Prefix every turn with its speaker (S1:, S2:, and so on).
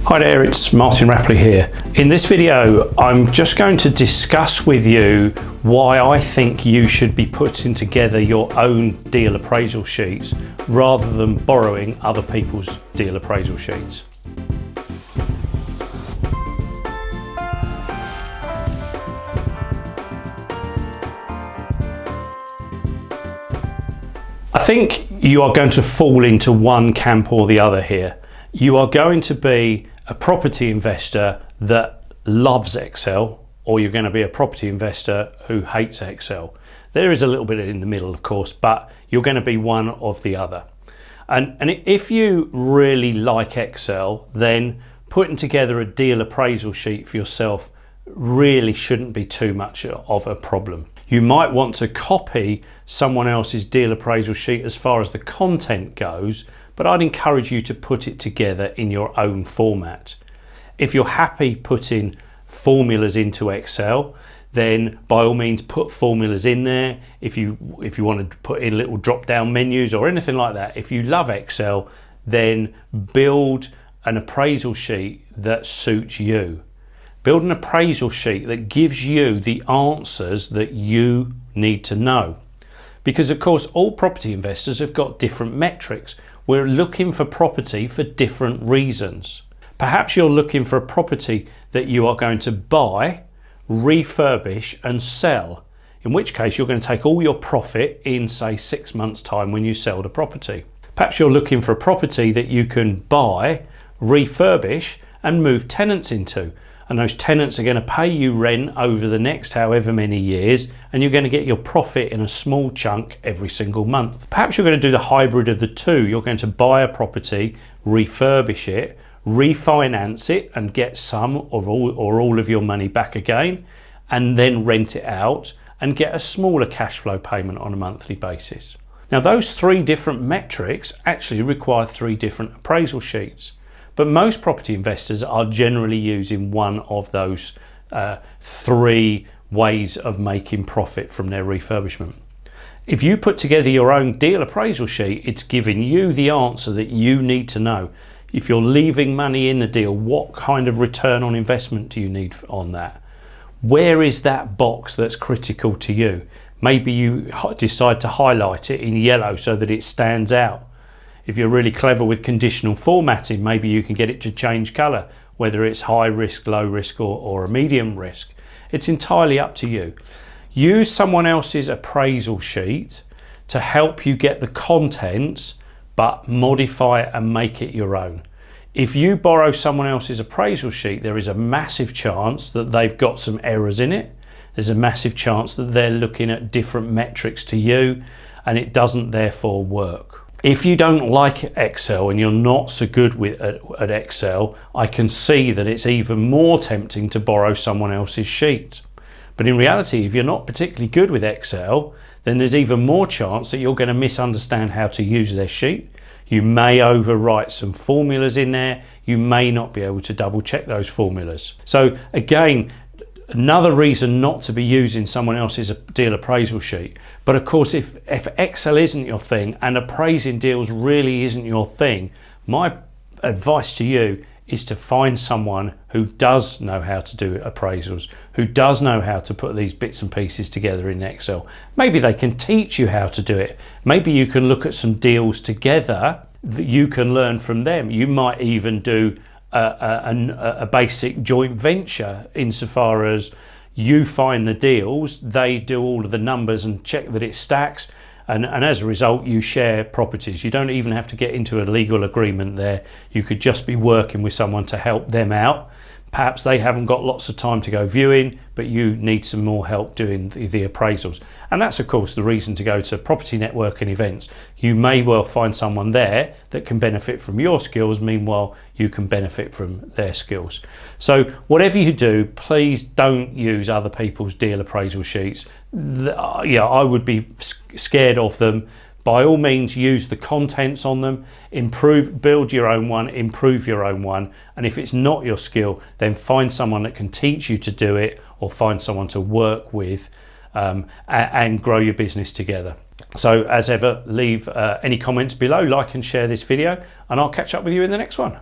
S1: Hi there, it's Martin Rapley here. In this video, I'm just going to discuss with you why I think you should be putting together your own deal appraisal sheets rather than borrowing other people's deal appraisal sheets. I think you are going to fall into one camp or the other here. You are going to be a property investor that loves Excel, or you're going to be a property investor who hates Excel. There is a little bit in the middle, of course, but you're going to be one of the other. And if you really like Excel, then putting together a deal appraisal sheet for yourself really shouldn't be too much of a problem. You might want to copy someone else's deal appraisal sheet as far as the content goes, but I'd encourage you to put it together in your own format. If you're happy putting formulas into Excel, then by all means put formulas in there. If you want to put in little drop-down menus or anything like that, if you love Excel, then build an appraisal sheet that suits you. Build an appraisal sheet that gives you the answers that you need to know. Because of course, all property investors have got different metrics. We're looking for property for different reasons. Perhaps you're looking for a property that you are going to buy, refurbish and sell, in which case you're going to take all your profit in, say, 6 months' time when you sell the property. Perhaps you're looking for a property that you can buy, refurbish and move tenants into. And those tenants are going to pay you rent over the next however many years, and you're going to get your profit in a small chunk every single month. Perhaps you're going to do the hybrid of the two. You're going to buy a property, refurbish it, refinance it and get some or all of your money back again, and then rent it out and get a smaller cash flow payment on a monthly basis. Now, those three different metrics actually require three different appraisal sheets. But most property investors are generally using one of those three ways of making profit from their refurbishment. If you put together your own deal appraisal sheet, it's giving you the answer that you need to know. If you're leaving money in the deal, what kind of return on investment do you need on that? Where is that box that's critical to you? Maybe you decide to highlight it in yellow so that it stands out. If you're really clever with conditional formatting, maybe you can get it to change colour, whether it's high risk, low risk or a medium risk. It's entirely up to you. Use someone else's appraisal sheet to help you get the contents, but modify it and make it your own. If you borrow someone else's appraisal sheet, there is a massive chance that they've got some errors in it. There's a massive chance that they're looking at different metrics to you, and it doesn't therefore work. If you don't like Excel and you're not so good at Excel, I can see that it's even more tempting to borrow someone else's sheet. But in reality, if you're not particularly good with Excel, then there's even more chance that you're going to misunderstand how to use their sheet. You may overwrite some formulas in there. You may not be able to double check those formulas. So again, another reason not to be using someone else's deal appraisal sheet. But of course, if Excel isn't your thing and appraising deals really isn't your thing, my advice to you is to find someone who does know how to do appraisals, who does know how to put these bits and pieces together in Excel. Maybe they can teach you how to do it. Maybe you can look at some deals together that you can learn from them. You might even do a basic joint venture insofar as you find the deals, they do all of the numbers and check that it stacks, and as a result you share properties. You don't even have to get into a legal agreement there. You could just be working with someone to help them out. Perhaps they haven't got lots of time to go viewing, but you need some more help doing the appraisals. And that's of course the reason to go to property networking events. You may well find someone there that can benefit from your skills, meanwhile you can benefit from their skills. So whatever you do, please don't use other people's deal appraisal sheets. I would be scared of them. By all means, use the contents on them, build your own one, improve your own one. And if it's not your skill, then find someone that can teach you to do it, or find someone to work with and grow your business together. So as ever, leave any comments below, like and share this video, and I'll catch up with you in the next one.